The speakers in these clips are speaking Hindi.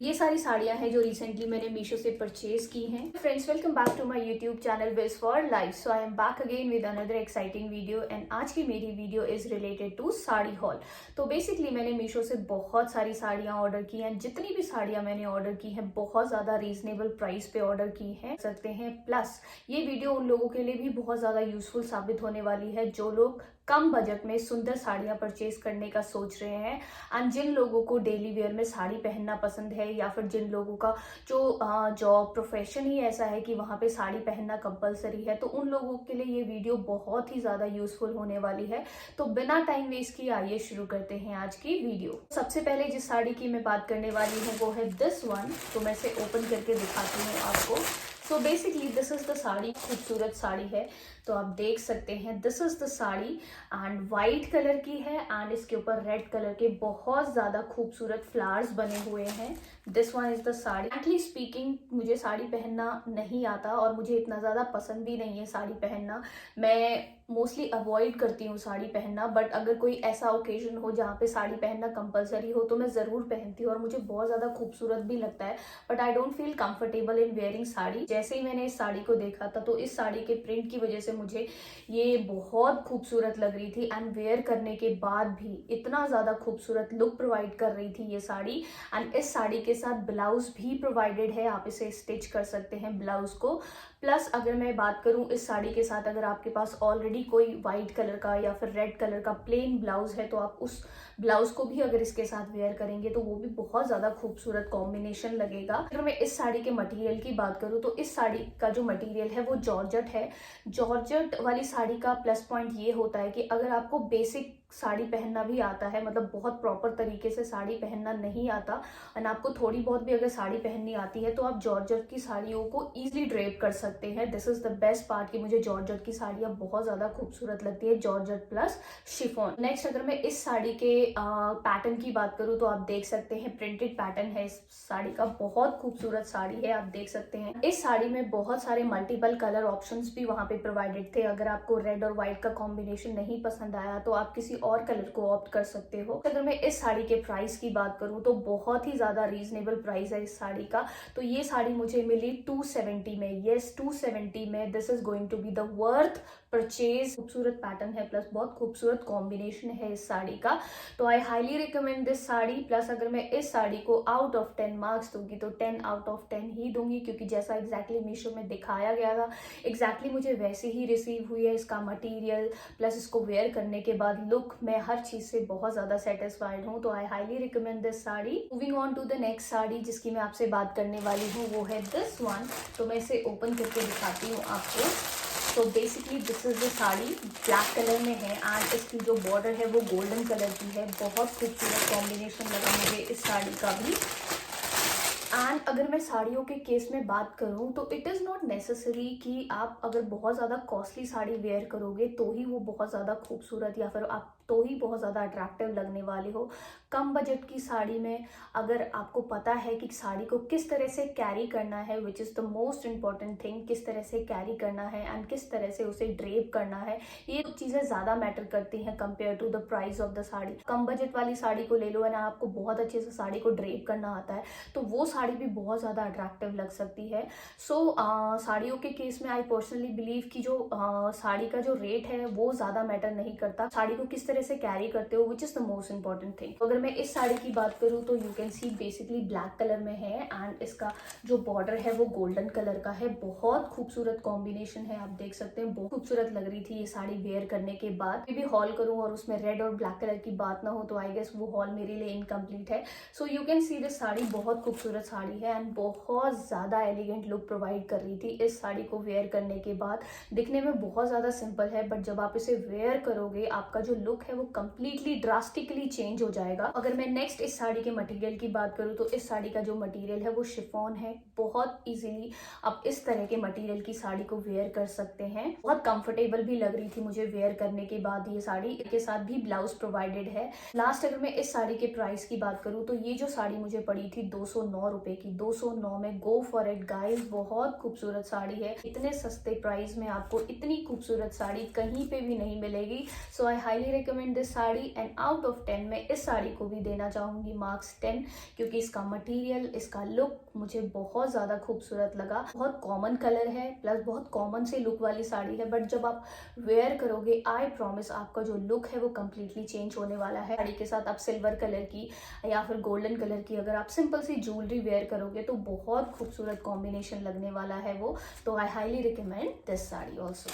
ये सारी साड़ियाँ हैं जो रिसेंटली मैंने मीशो से परचेज की हैं। Friends, welcome back to my YouTube channel wiz for life. So I am back again with another exciting video and आज की मेरी video is related to sari haul. तो बेसिकली मैंने मीशो से बहुत सारी साड़ियाँ ऑर्डर की हैं। जितनी भी साड़ियाँ मैंने ऑर्डर की हैं बहुत ज़्यादा रीजनेबल प्राइस पे ऑर्डर की हैं सकते हैं। प्लस ये वीडियो उन लोगों के लिए भी बहुत ज़्यादा यूजफुल साबित होने वाली है जो लोग कम बजट में सुंदर साड़ियाँ परचेज करने का सोच रहे हैं एंड जिन लोगों को डेली वेयर में साड़ी पहनना पसंद है या फिर जिन लोगों का जो जॉब प्रोफेशन ही ऐसा है कि वहाँ पे साड़ी पहनना कंपलसरी है, तो उन लोगों के लिए ये वीडियो बहुत ही ज़्यादा यूजफुल होने वाली है। तो बिना टाइम वेस्ट किए आइए शुरू करते हैं आज की वीडियो। सबसे पहले जिस साड़ी की मैं बात करने वाली हूँ वो है दिस वन। तो मैं इसे ओपन करके दिखाती हूँ आपको। So basically this is the sari. खूबसूरत साड़ी है, तो आप देख सकते हैं this is the sari and white colour की है एंड इसके ऊपर रेड कलर के बहुत ज़्यादा खूबसूरत फ्लावर्स बने हुए हैं। This one is the sari. Frankly speaking मुझे साड़ी पहनना नहीं आता और मुझे इतना ज़्यादा पसंद भी नहीं है साड़ी पहनना। मैं मोस्टली अवॉइड करती हूँ साड़ी पहनना, बट अगर कोई ऐसा ओकेजन हो जहाँ पे साड़ी पहनना कंपलसरी हो तो मैं ज़रूर पहनती हूँ और मुझे बहुत ज़्यादा खूबसूरत भी लगता है। But I don't feel comfortable in wearing sari. जैसे ही मैंने इस साड़ी को देखा था तो इस साड़ी के प्रिंट की वजह से मुझे ये बहुत खूबसूरत लग रही थी एंड वेयर करने के बाद भी इतना ज़्यादा खूबसूरत लुक प्रोवाइड कर रही थी ये साड़ी। एंड इस साड़ी के साथ ब्लाउज भी प्रोवाइडेड है, आप इसे स्टिच कर सकते हैं ब्लाउज को। प्लस अगर मैं बात करूं इस साड़ी के साथ, अगर आपके पास ऑलरेडी कोई वाइट कलर का या फिर रेड कलर का प्लेन ब्लाउज है तो आप उस ब्लाउज को भी अगर इसके साथ वेयर करेंगे तो वो भी बहुत ज़्यादा खूबसूरत कॉम्बिनेशन लगेगा। अगर मैं इस साड़ी के मटेरियल की बात करूं तो इस साड़ी का जो मटेरियल है वो जॉर्जेट है। जॉर्जेट वाली साड़ी का प्लस पॉइंट ये होता है कि अगर आपको बेसिक साड़ी पहनना भी आता है, मतलब बहुत प्रॉपर तरीके से साड़ी पहनना नहीं आता और आपको थोड़ी बहुत भी अगर साड़ी पहननी आती है तो आप जॉर्जेट की साड़ियों को इजीली ड्रेप कर सकते हैं। This is the best part कि मुझे जॉर्जेट की साड़ियाँ बहुत ज़्यादा खूबसूरत लगती है, जॉर्जेट प्लस शिफॉन। नेक्स्ट अगर मैं इस साड़ी के पैटर्न की बात करूँ तो आप देख सकते हैं प्रिंटेड पैटर्न है इस साड़ी का। बहुत खूबसूरत साड़ी है, आप देख सकते हैं। इस साड़ी में बहुत सारे मल्टीपल कलर ऑप्शंस भी वहाँ पे प्रोवाइडेड थे। अगर आपको रेड और व्हाइट का कॉम्बिनेशन नहीं पसंद आया तो आप किसी और कलर को ऑप्ट कर सकते हो। अगर मैं इस साड़ी के प्राइस की बात करूं तो बहुत ही ज्यादा रीजनेबल प्राइस है इस साड़ी का। तो ये साड़ी मुझे मिली 270 में। यस, 270 में। This is going to be the worth purchase. खूबसूरत पैटर्न है प्लस बहुत खूबसूरत कॉम्बिनेशन है इस साड़ी का। तो I highly recommend this sari. Plus अगर मैं इस साड़ी को आउट ऑफ 10 मार्क्स दूंगी तो 10 आउट ऑफ 10 ही दूंगी, क्योंकि जैसा एग्जैक्टली मीशो में दिखाया गया था एग्जैक्टली मुझे वैसे ही रिसीव हुई है। इसका मटीरियल प्लस इसको वेयर करने के बाद लुक, मैं हर चीज से बहुत ज्यादा सेटिस्फाइड हूँ। तो I highly recommend this sari. Moving on to the next sari जिसकी मैं आपसे बात करने वाली हूँ वो है दिस वन। तो मैं इसे ओपन करके दिखाती हूँ आपको। तो basically this is the sari, black colour में है एंड इसकी जो बॉर्डर है वो गोल्डन कलर की है। बहुत खूबसूरत कॉम्बिनेशन लगा मुझे इस साड़ी का भी। एंड अगर मैं साड़ियों के केस में बात करूं तो इट इज़ नॉट नेसेसरी कि आप अगर बहुत ज़्यादा कॉस्टली साड़ी वेयर करोगे तो ही वो बहुत ज़्यादा खूबसूरत या फिर आप तो ही बहुत ज़्यादा अट्रैक्टिव लगने वाली हो। कम बजट की साड़ी में अगर आपको पता है कि साड़ी को किस तरह से कैरी करना है, which is the most important thing, किस तरह से कैरी करना है एंड किस तरह से उसे ड्रेप करना है, ये चीज़ें ज़्यादा मैटर करती हैं compare to the price of the sari. कम बजट वाली साड़ी को ले लो एंड आपको बहुत अच्छे से साड़ी को ड्रेप करना आता है तो वो साड़ी भी बहुत ज़्यादा अट्रैक्टिव लग सकती है। सो साड़ियों के केस में आई पर्सनली बिलीव कि जो साड़ी का जो रेट है वो ज़्यादा मैटर नहीं करता, साड़ी को किस तरह से कैरी करते हो which is the most important thing. अगर मैं इस साड़ी की बात करूँ तो you can see basically black colour में है एंड इसका जो बॉर्डर है वो गोल्डन कलर का है। बहुत खूबसूरत कॉम्बिनेशन है, आप देख सकते हैं। बहुत खूबसूरत लग रही थी ये साड़ी वेयर करने के बाद। भी हॉल करूँ और उसमें रेड और ब्लैक कलर की बात ना हो तो आई गेस वो हॉल मेरे लिए इनकम्प्लीट है। So you can see this sari बहुत खूबसूरत साड़ी है एंड बहुत ज़्यादा एलिगेंट लुक प्रोवाइड कर रही थी। इस साड़ी को वेयर करने के बाद दिखने में बहुत ज़्यादा सिंपल है बट जब आप इसे वेयर करोगे आपका जो लुक है वो कंप्लीटली ड्रास्टिकली चेंज हो जाएगा। अगर मैं नेक्स्ट इस साड़ी के मटेरियल की बात करूँ तो इस साड़ी का जो मटेरियल है वो शिफॉन है। बहुत इजीली आप इस तरह के मटेरियल की साड़ी को वेयर कर सकते हैं। बहुत कंफर्टेबल भी लग रही थी मुझे वेयर करने के बाद ये साड़ी। के साथ भी ब्लाउज प्रोवाइडेड है। लास्ट अगर मैं इस साड़ी के प्राइस की बात करूँ तो ये जो साड़ी मुझे पड़ी थी 209 रुपए की, 209 में। गो फॉर इट गाइस, बहुत खूबसूरत साड़ी है। इतने सस्ते प्राइस में आपको इतनी खूबसूरत साड़ी कहीं पे भी नहीं मिलेगी। So I highly recommend this sari and out of 10 में इस साड़ी को भी देना चाहूंगी मार्क्स 10, क्योंकि इसका मटेरियल, इसका लुक मुझे बहुत ज़्यादा खूबसूरत लगा। बहुत कॉमन कलर है प्लस बहुत कॉमन से लुक वाली साड़ी है, बट जब आप वेयर करोगे आई प्रॉमिस आपका जो लुक है वो कम्प्लीटली चेंज होने वाला है। साड़ी के साथ आप सिल्वर कलर की या फिर गोल्डन कलर की अगर आप सिंपल सी ज्वेलरी वेयर करोगे तो बहुत खूबसूरत कॉम्बिनेशन लगने वाला है वो। तो I highly recommend this sari also.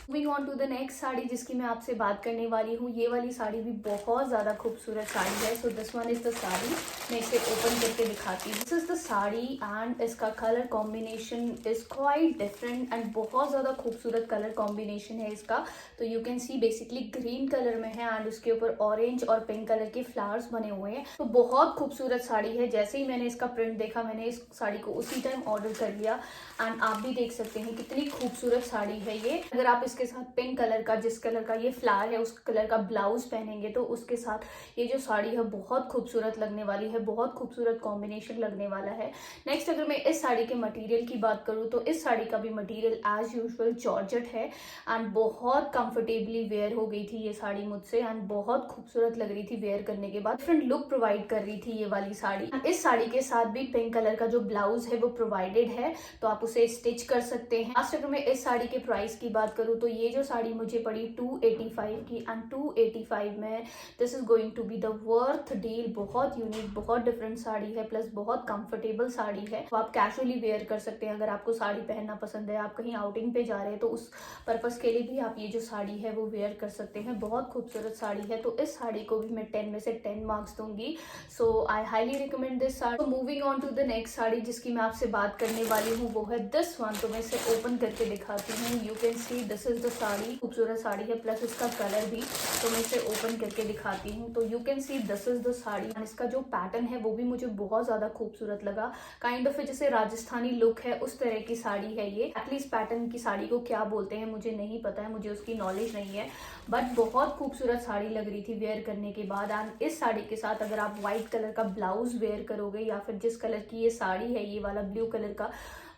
Moving on to the next sari जिसकी मैं आपसे बात करने वाली हूँ, ये वाली साड़ी भी बहुत ज़्यादा खूबसूरत साड़ी है। So this one is the sari, मैं इसे ओपन करके दिखाती हूँ। This is the sari and इसका colour combination is quite different and बहुत ज़्यादा खूबसूरत कलर कॉम्बिनेशन है इसका। तो you can see basically green colour में है एंड उसके ऊपर ऑरेंज और पिंक कलर के फ्लावर्स बने हुए हैं। तो बहुत खूबसूरत साड़ी है। जैसे ही मैंने इसका प्रिंट देखा मैंने इस साड़ी को उसी टाइम ऑर्डर कर लिया एंड आप भी देख सकते हैं कितनी खूबसूरत साड़ी है ये। अगर आप इसके साथ पिंक कलर का, जिस कलर का ये फ्लावर है उस कलर का ब्लाउज पहनेंगे तो उसके साथ ये जो साड़ी है बहुत खूबसूरत लगने वाली है, बहुत खूबसूरत कॉम्बिनेशन लगने वाला है। नेक्स्ट अगर मैं इस साड़ी के मटेरियल की बात करूँ तो इस साड़ी का भी मटेरियल एज यूजुअल जॉर्जेट है एंड बहुत कंफर्टेबली वेयर हो गई थी ये साड़ी मुझसे एंड बहुत खूबसूरत लग रही थी वेयर करने के बाद। डिफरेंट लुक प्रोवाइड कर रही थी ये वाली साड़ी। इस साड़ी के साथ भी पिंक कलर का जो ब्लाउज है वो प्रोवाइडेड है, तो आप उसे स्टिच कर सकते हैं। लास्ट अगर मैं इस साड़ी के प्राइस की बात करूँ तो ये जो साड़ी मुझे पड़ी 285 की एंड 285 में this is going to be the worth deal. बहुत यूनिक, बहुत डिफरेंट साड़ी है प्लस बहुत कंफर्टेबल साड़ी है। तो आप कैजुअली वेयर कर सकते हैं। अगर आपको साड़ी पहनना पसंद है, आप कहीं आउटिंग पे जा रहे हैं तो उस पर्पस के लिए भी आप ये जो साड़ी है वो वेयर कर सकते हैं। बहुत खूबसूरत साड़ी है। तो इस साड़ी को भी मैं 10 में से 10 मार्क्स दूंगी। So I highly recommend this sari. Moving on to the next sari जिसकी मैं आपसे बात करने वाली हूँ वो है दिस वन। तो मैं इसे ओपन करके दिखाती हूँ। You can see this is the sari. खूबसूरत साड़ी है प्लस इसका कलर भी। तो मैं इसे ओपन करके दिखाती हूँ। तो you can see this is the sari and इसका जो पैटर्न है वो भी मुझे बहुत ज्यादा खूबसूरत लगा। काइंड ऑफ जैसे राजस्थानी लुक है उस तरह की साड़ी है ये। एटलीस्ट पैटर्न की साड़ी को क्या बोलते हैं मुझे नहीं पता है, मुझे उसकी नॉलेज नहीं है, बट बहुत खूबसूरत साड़ी लग रही थी वेयर करने के बाद। एंड इस साड़ी के साथ अगर आप व्हाइट कलर का ब्लाउज वेयर करोगे या फिर जिस कलर की ये साड़ी है ये वाला ब्लू कलर का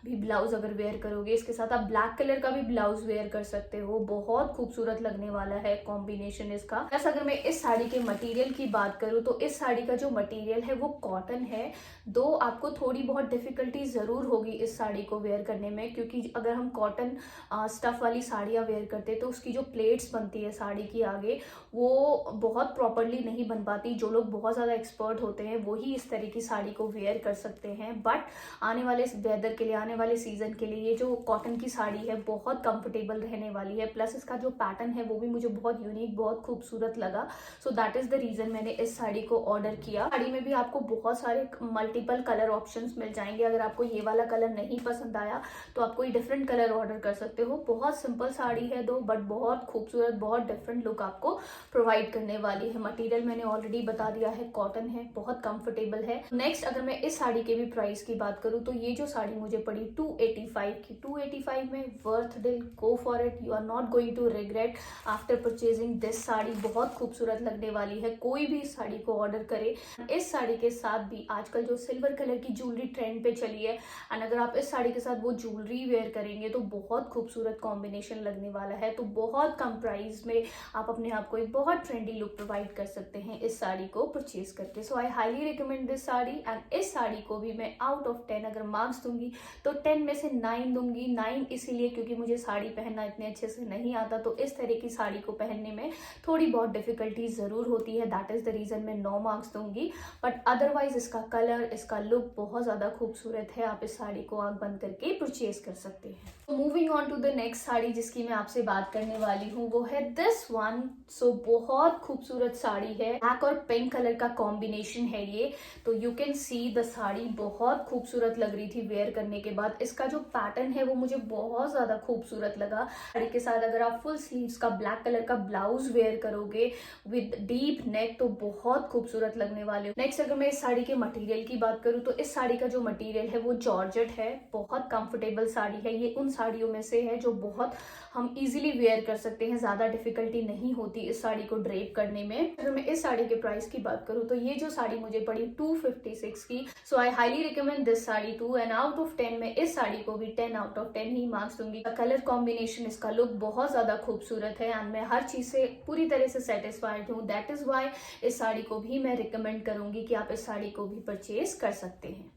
भी ब्लाउज अगर वेयर करोगे, इसके साथ आप ब्लैक कलर का भी ब्लाउज वेयर कर सकते हो। बहुत खूबसूरत लगने वाला है कॉम्बिनेशन इसका। बस अगर मैं इस साड़ी के मटेरियल की बात करूँ तो इस साड़ी का जो मटेरियल है वो कॉटन है। दो आपको थोड़ी बहुत डिफिकल्टी जरूर होगी इस साड़ी को वेयर करने में, क्योंकि अगर हम कॉटन स्टफ वाली साड़ियाँ वेयर करते तो उसकी जो प्लेट्स बनती है साड़ी की आगे वो बहुत प्रॉपरली नहीं बन पाती। जो लोग बहुत ज़्यादा एक्सपर्ट होते हैं वो ही इस तरह की साड़ी को वेयर कर सकते हैं। बट आने वाले वेदर के लिए, आने वाले सीजन के लिए ये जो कॉटन की साड़ी है बहुत कंफर्टेबल रहने वाली है। प्लस इसका जो पैटर्न है वो भी मुझे बहुत यूनिक, बहुत खूबसूरत लगा। So that is the reason मैंने इस साड़ी को ऑर्डर किया। साड़ी में भी आपको बहुत सारे मल्टीपल कलर ऑप्शंस मिल जाएंगे। अगर आपको ये वाला कलर नहीं पसंद आया तो आप कोई डिफरेंट कलर ऑर्डर कर सकते हो। बहुत सिंपल साड़ी है दो, बट बहुत खूबसूरत, बहुत डिफरेंट लुक आपको प्रोवाइड करने वाली है। मटेरियल मैंने ऑलरेडी बता दिया है, कॉटन है, बहुत कंफर्टेबल है। नेक्स्ट अगर मैं इस साड़ी के भी प्राइस की बात करूँ तो ये जो साड़ी मुझे पड़ी 285 की, 285 में worth deal. Go for it, you are not going to regret after purchasing this sari. बहुत खूबसूरत लगने वाली है, कोई भी इस साड़ी को ऑर्डर करे। इस साड़ी के साथ भी आजकल जो सिल्वर कलर की ज्वेलरी ट्रेंड पे चली है एंड अगर आप इस साड़ी के साथ वो ज्वेलरी वेयर करेंगे तो बहुत खूबसूरत कॉम्बिनेशन लगने वाला है। तो बहुत कम प्राइस में आप अपने आप को एक बहुत ट्रेंडी लुक प्रोवाइड कर सकते हैं इस साड़ी को परचेज करके। So I highly recommend this sari and इस साड़ी को भी मैं आउट ऑफ 10 अगर मार्क्स दूंगी तो 10 में से 9 दूंगी। 9 इसीलिए क्योंकि मुझे साड़ी पहनना इतने अच्छे से नहीं आता, तो इस तरह की साड़ी को पहनने में थोड़ी बहुत डिफिकल्टीज जरूर होती है। दैट इज द रीजन मैं 9 मार्क्स दूंगी। बट अदरवाइज इसका कलर, इसका लुक बहुत ज्यादा खूबसूरत है। आप इस साड़ी को आंख बंद करके परचेज कर सकते हैं। तो moving on to the next sari जिसकी मैं आपसे बात करने वाली हूँ वो है दिस वन। सो बहुत खूबसूरत साड़ी है, ब्लैक और पिंक कलर का कॉम्बिनेशन है ये। तो you can see the sari बहुत खूबसूरत लग रही थी वेयर करने के बाद। इसका जो पैटर्न है वो मुझे बहुत ज्यादा खूबसूरत लगा। साड़ी के साथ अगर आप फुल स्लीव्स का ब्लैक कलर का ब्लाउज वेयर करोगे विद डीप नेक तो बहुत खूबसूरत लगने वाले हो। नेक्स्ट अगर मैं इस साड़ी के मटेरियल की बात करूँ तो इस साड़ी का जो मटेरियल है वो जॉर्जेट है। बहुत कंफर्टेबल साड़ी है, ये उन साड़ियों में से है जो बहुत हम इजीली वेयर कर सकते हैं, ज़्यादा डिफिकल्टी नहीं होती इस साड़ी को ड्रेप करने में। अगर मैं इस साड़ी के प्राइस की बात करूँ तो ये जो साड़ी मुझे पड़ी 256 की। So I highly recommend this sari too, and out of 10 मैं इस साड़ी को भी 10 आउट ऑफ 10 ही मार्क्स दूंगी। कलर कॉम्बिनेशन, इसका लुक बहुत ज़्यादा खूबसूरत है एंड मैं हर चीज़ से पूरी तरह से सेटिस्फाइड हूँ। दैट इज़ वाई इस साड़ी को भी मैं रिकमेंड करूंगी कि आप इस साड़ी को भी परचेज कर सकते हैं।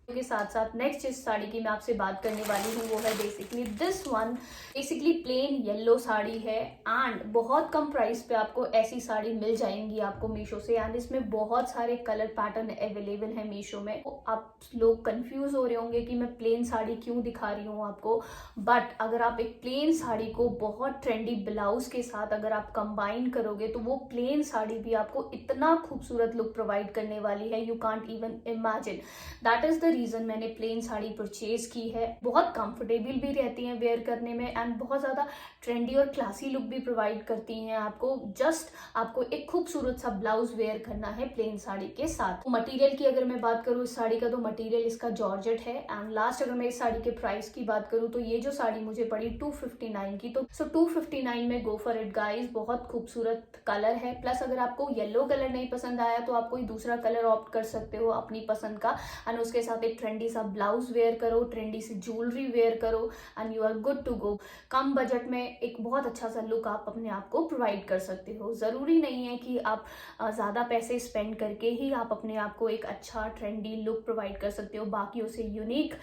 के साथ साथ नेक्स्ट जिस साड़ी की मैं आपसे बात करने वाली हूँ वो है basically this one. Basically plain yellow sari है एंड बहुत कम प्राइस पे आपको ऐसी साड़ी मिल जाएंगी आपको मीशो से। एंड इसमें बहुत सारे कलर पैटर्न अवेलेबल है मीशो में। तो आप लोग कंफ्यूज हो रहे होंगे कि मैं प्लेन साड़ी क्यों दिखा रही हूँ आपको, बट अगर आप एक प्लेन साड़ी को बहुत ट्रेंडी ब्लाउज के साथ अगर आप कंबाइन करोगे तो वो प्लेन साड़ी भी आपको इतना खूबसूरत लुक प्रोवाइड करने वाली है, you can't even imagine. That is the reason मैंने प्लेन साड़ी परचेज की है। बहुत कंफर्टेबल भी रहती हैं वेयर करने में एंड बहुत ज्यादा ट्रेंडी और क्लासी लुक भी प्रोवाइड करती हैं आपको। जस्ट आपको एक खूबसूरत सा ब्लाउज वेयर करना है प्लेन साड़ी के साथ। मटेरियल की अगर मैं बात करूँ इस साड़ी का, तो मटेरियल इसका जॉर्जेट है। एंड लास्ट अगर मैं इस साड़ी के प्राइस की बात करूँ तो ये जो साड़ी मुझे पड़ी 259 की, तो 259 में गो फॉर इट गाइस। बहुत खूबसूरत कलर है, प्लस अगर आपको येलो कलर नहीं पसंद आया तो आप कोई दूसरा कलर ऑप्ट कर सकते हो अपनी पसंद का। एंड उसके साथ एक ट्रेंडी सा ब्लाउज वेयर करो, ट्रेंडी सी ज्वेलरी वेयर करो and you are good to go. कम बजट में एक बहुत अच्छा सा लुक आप अपने आप को प्रोवाइड कर सकते हो। जरूरी नहीं है कि आप ज्यादा पैसे स्पेंड करके ही आप अपने आप को एक अच्छा ट्रेंडी लुक प्रोवाइड कर सकते हो, बाकियों से यूनिक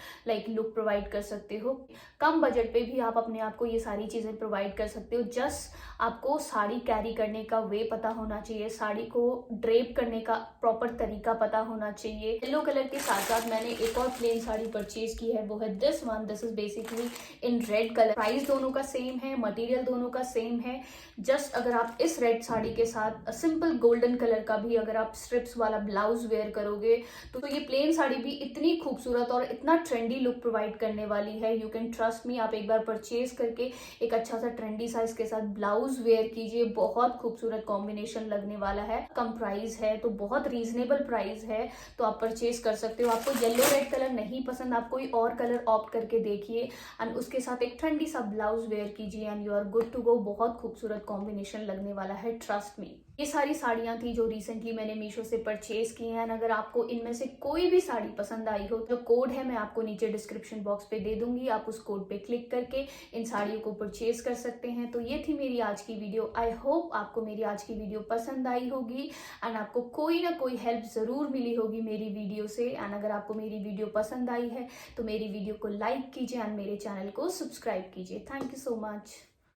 लुक प्रोवाइड कर सकते हो। कम बजट पे भी आप अपने आप को ये सारी चीजें प्रोवाइड कर सकते हो। जस्ट आपको साड़ी कैरी करने का वे पता होना चाहिए, साड़ी को ड्रेप करने का प्रॉपर तरीका पता होना चाहिए। येलो कलर के साथ साथ मैंने एक और प्लेन साड़ी परचेज की है, वो है this one. This is basically in red colour. Price दोनों का सेम है, मटेरियल दोनों का सेम है। जस्ट अगर आप इस रेड साड़ी के साथ सिंपल गोल्डन कलर का भी अगर आप स्ट्रिप्स वाला ब्लाउज वेयर करोगे तो ये प्लेन साड़ी भी इतनी खूबसूरत और इतना ट्रेंडी लुक प्रोवाइड करने वाली है। यू कैन ट्रस्ट मी, आप एक बार परचेज करके एक अच्छा सा ट्रेंडी सा इसके साथ ब्लाउज वेयर कीजिए, बहुत खूबसूरत कॉम्बिनेशन लगने वाला है। कम प्राइस है तो बहुत रीजनेबल प्राइस है, तो आप परचेज कर सकते हो। आपको येलो रेड कलर नहीं पसंद, आप कोई और कलर ऑप्ट करके देखिए एंड उसके साथ एक ठंडी सा ब्लाउज वेयर कीजिए and you are good to go. बहुत खूबसूरत कॉम्बिनेशन लगने वाला है, ट्रस्ट मी। ये सारी साड़ियां थी जो रिसेंटली मैंने मीशो से परचेज की हैं। अगर आपको इनमें से कोई भी साड़ी पसंद आई हो तो कोड है मैं आपको नीचे डिस्क्रिप्शन बॉक्स पे दे दूंगी, आप उस कोड पे क्लिक करके इन साड़ियों को परचेज कर सकते हैं। तो ये थी मेरी आज की वीडियो। आई होप आपको मेरी आज की वीडियो पसंद आई होगी एंड आपको कोई ना कोई हेल्प जरूर मिली होगी मेरी वीडियो से। एंड अगर आपको मेरी वीडियो पसंद आई है तो मेरी वीडियो को लाइक कीजिए एंड मेरे चैनल को सब्सक्राइब कीजिए। Thank you so much.